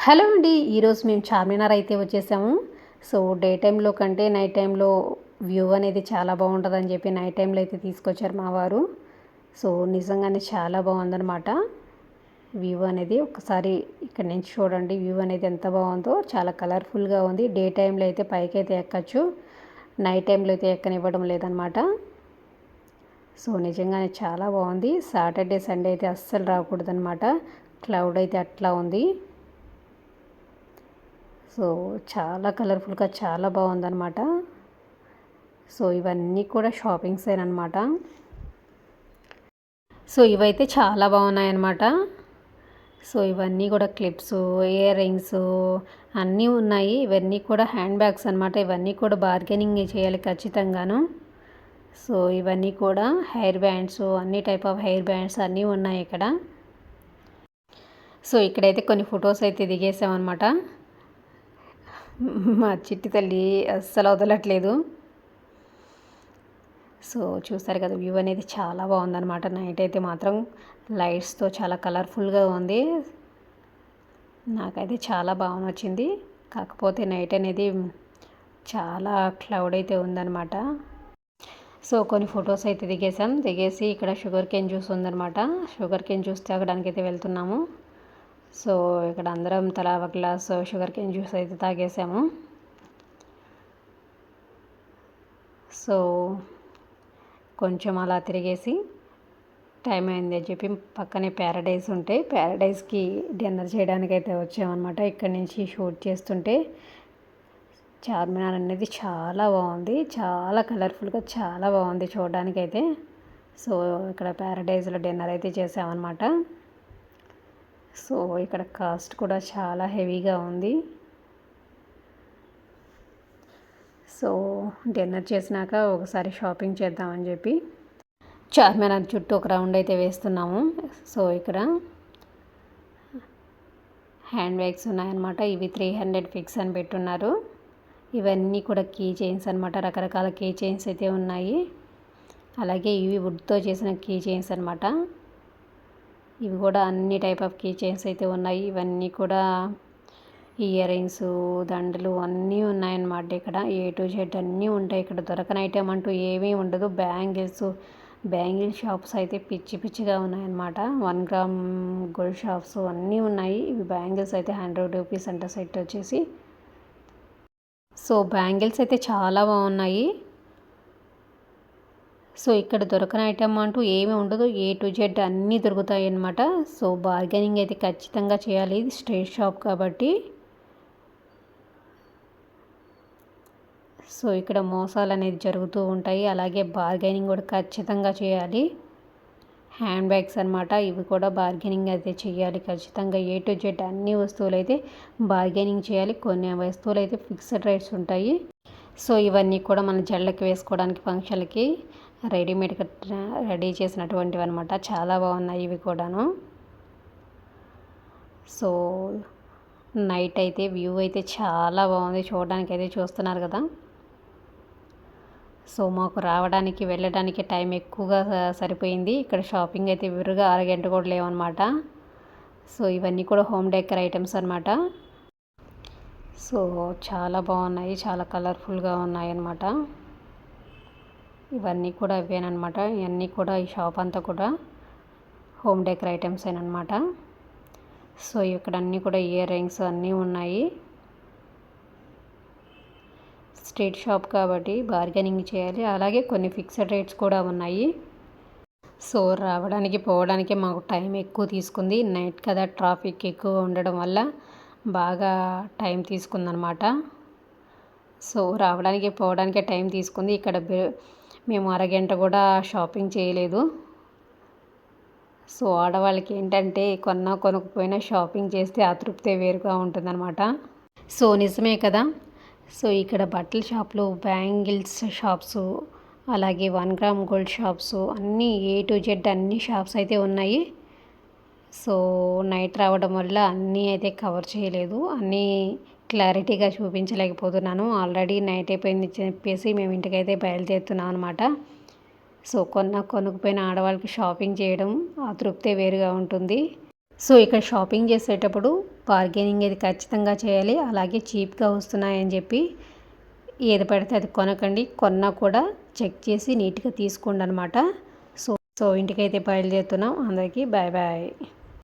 Hello అండి. ఈరోజు మేము చార్మినార్ అయితే వచ్చేసాము. సో డే టైంలో కంటే నైట్ టైంలో వ్యూ అనేది చాలా బాగుంటుందని చెప్పి నైట్ టైంలో అయితే తీసుకొచ్చారు మా వారు. సో నిజంగానే చాలా బాగుందన్నమాట వ్యూ అనేది. ఒకసారి ఇక్కడ నుంచి చూడండి, వ్యూ అనేది ఎంత బాగుందో. చాలా కలర్ఫుల్గా ఉంది. డే టైంలో అయితే పైకి అయితే ఎక్కచ్చు, నైట్ టైంలో అయితే ఎక్కనివ్వడం లేదనమాట. సో నిజంగానే చాలా బాగుంది. సాటర్డే సండే అయితే అస్సలు రాకూడదనమాట. క్లౌడ్ అయితే అట్లా ఉంది. సో చాలా కలర్ఫుల్గా చాలా బాగుందన్నమాట. సో ఇవన్నీ కూడా షాపింగ్స్ అనమాట. సో ఇవైతే చాలా బాగున్నాయన్నమాట. సో ఇవన్నీ కూడా క్లిప్స్, ఇయర్ రింగ్స్ అన్నీ ఉన్నాయి. ఇవన్నీ కూడా హ్యాండ్ బ్యాగ్స్ అనమాట. ఇవన్నీ కూడా బార్గెనింగ్ చేయాలి ఖచ్చితంగాను. సో ఇవన్నీ కూడా హెయిర్ బ్యాండ్స్, అన్ని టైప్ ఆఫ్ హెయిర్ బ్యాండ్స్ అన్నీ ఉన్నాయి ఇక్కడ. సో ఇక్కడైతే కొన్ని ఫొటోస్ అయితే దిగేసామన్నమాట. మా చిట్టి తల్లి అస్సలు వదలట్లేదు. సో చూస్తారు కదా, వ్యూ అనేది చాలా బాగుందన్నమాట. నైట్ అయితే మాత్రం లైట్స్తో చాలా కలర్ఫుల్గా ఉంది. నాకైతే చాలా బాగా నచ్చింది. కాకపోతే నైట్ అనేది చాలా క్లౌడ్ అయితే ఉందన్నమాట. సో కొన్ని ఫొటోస్ అయితే దిగేసి ఇక్కడ షుగర్ కేన్ జ్యూస్ ఉందన్నమాట. షుగర్ కేన్ జ్యూస్ తాగడానికి అయితే వెళ్తున్నాము. సో ఇక్కడ అందరం తలా ఒక గ్లాస్ షుగర్ కేన్ జ్యూస్ అయితే తాగేసాము. సో కొంచెం అలా తిరిగేసి టైం అయింది అని చెప్పి పక్కనే ప్యారడైజ్ ఉంటే ప్యారడైజ్కి డిన్నర్ చేయడానికి అయితే వచ్చామన్నమాట. ఇక్కడి నుంచి షూట్ చేస్తుంటే చార్మినార్ అనేది చాలా బాగుంది. చాలా కలర్ఫుల్గా చాలా బాగుంది చూడడానికైతే. సో ఇక్కడ ప్యారడైజ్లో డిన్నర్ అయితే చేసామన్నమాట. సో ఇక్కడ కాస్ట్ కూడా చాలా హెవీగా ఉంది. సో డిన్నర్ చేసినాక ఒకసారి షాపింగ్ చేద్దామని చెప్పి చార్మినార్ చుట్టూ ఒక రౌండ్ అయితే వేస్తున్నాము. సో ఇక్కడ హ్యాండ్ బ్యాగ్స్ ఉన్నాయన్నమాట. ఇవి 300 ఫిక్స్ అని పెట్టున్నారు. ఇవన్నీ కూడా కీ చైన్స్ అనమాట. రకరకాల కీ చైన్స్ అయితే ఉన్నాయి. అలాగే ఇవి వుడ్తో చేసిన కీ చైన్స్ అనమాట. ఇవి కూడా అన్ని టైప్ ఆఫ్ కీ చైన్స్ అయితే ఉన్నాయి. ఇవన్నీ కూడా ఇయర్ రింగ్స్, దండలు అన్నీ ఉన్నాయన్నమాట. ఇక్కడ ఏ టు జెడ్ అన్నీ ఉంటాయి. ఇక్కడ దొరకని ఐటెం అంటూ ఏమీ ఉండదు. బ్యాంగిల్ షాప్స్ అయితే పిచ్చిగా ఉన్నాయన్నమాట. 1 గ్రామ్ గోల్డ్ షాప్స్ అన్నీ ఉన్నాయి. ఇవి బ్యాంగిల్స్ అయితే 100 రూపీస్ అంట సెట్ వచ్చేసి. సో బ్యాంగిల్స్ అయితే చాలా బాగున్నాయి. సో ఇక్కడ దొరకని ఐటమ్ అంటూ ఏమీ ఉండదు. ఏ టు జెడ్ అన్నీ దొరుకుతాయి అన్నమాట. సో బార్గెనింగ్ అయితే ఖచ్చితంగా చేయాలి. ఇది స్ట్రీట్ షాప్ కాబట్టి. సో ఇక్కడ మోసాలు అనేది జరుగుతూ ఉంటాయి. అలాగే బార్గెనింగ్ కూడా ఖచ్చితంగా చేయాలి. హ్యాండ్ బ్యాగ్స్ అనమాట. ఇవి కూడా బార్గెనింగ్ అయితే చేయాలి ఖచ్చితంగా. ఏ టు జెడ్ అన్ని వస్తువులు అయితే బార్గెనింగ్ చేయాలి. కొన్ని వస్తువులు అయితే ఫిక్స్డ్ రేట్స్ ఉంటాయి. సో ఇవన్నీ కూడా మన జళ్ళకి వేసుకోవడానికి ఫంక్షన్లకి రెడీమేడ్గా రెడీ చేసినటువంటివి అనమాట. చాలా బాగున్నాయి ఇవి కూడాను. సో నైట్ అయితే వ్యూ అయితే చాలా బాగుంది చూడడానికి అయితే. చూస్తున్నారు కదా. సో మాకు రావడానికి వెళ్ళడానికి టైం ఎక్కువగా సరిపోయింది. ఇక్కడ షాపింగ్ అయితే విరుగా అరగంట కూడా లేవన్నమాట. సో ఇవన్నీ కూడా హోమ్ డెకర్ ఐటమ్స్ అనమాట. సో చాలా బాగున్నాయి, చాలా కలర్ఫుల్గా ఉన్నాయి అన్నమాట. ఇవన్నీ కూడా ఇవేనమాట. ఇవన్నీ కూడా ఈ షాప్ అంతా కూడా హోమ్ డెకర్ ఐటమ్స్ అనమాట. సో ఇక్కడ అన్నీ కూడా ఇయర్ రింగ్స్ అన్నీ ఉన్నాయి. స్ట్రీట్ షాప్ కాబట్టి బార్గెనింగ్ చేయాలి. అలాగే కొన్ని ఫిక్స్డ్ రేట్స్ కూడా ఉన్నాయి. సో రావడానికి పోవడానికి మాకు టైం ఎక్కువ తీసుకుంది. నైట్ కదా, ట్రాఫిక్ ఎక్కువ ఉండడం వల్ల బాగా టైం తీసుకుందనమాట. సో రావడానికి పోవడానికే టైం తీసుకుంది. ఇక్కడ మేము అరగంట కూడా షాపింగ్ చేయలేదు. సో ఆడవాళ్ళకి ఏంటంటే కొనకపోయినా షాపింగ్ చేస్తే అతృప్తే వేరుగా ఉంటుందన్నమాట. సో నిజమే కదా. సో ఇక్కడ బట్టల షాపులు, బ్యాంగిల్స్ షాప్స్, అలాగే 1 గ్రామ్ గోల్డ్ షాప్స్ అన్నీ ఏ టు జెడ్ అన్ని షాప్స్ అయితే ఉన్నాయి. సో నైట్ రావడం వల్ల అన్నీ అయితే కవర్ చేయలేదు, అన్నీ క్లారిటీగా చూపించలేకపోతున్నాను. ఆల్రెడీ నైట్ అయిపోయింది చెప్పేసి మేము ఇంటికైతే బయలుదేరుతున్నాం అనమాట. సో కొనకపోయిన ఆడవాళ్ళకి షాపింగ్ చేయడం ఆ తృప్తే వేరుగా ఉంటుంది. సో ఇక్కడ షాపింగ్ చేసేటప్పుడు బార్గెనింగ్ ఇది ఖచ్చితంగా చేయాలి. అలాగే చీప్గా వస్తున్నాయని చెప్పి ఏది పడితే అది కొనకండి. కొన్నా కూడా చెక్ చేసి నీట్గా తీసుకోండి అనమాట. సో ఇంటికైతే బయలుదేరుతున్నాం. అందరికీ బాయ్ బాయ్.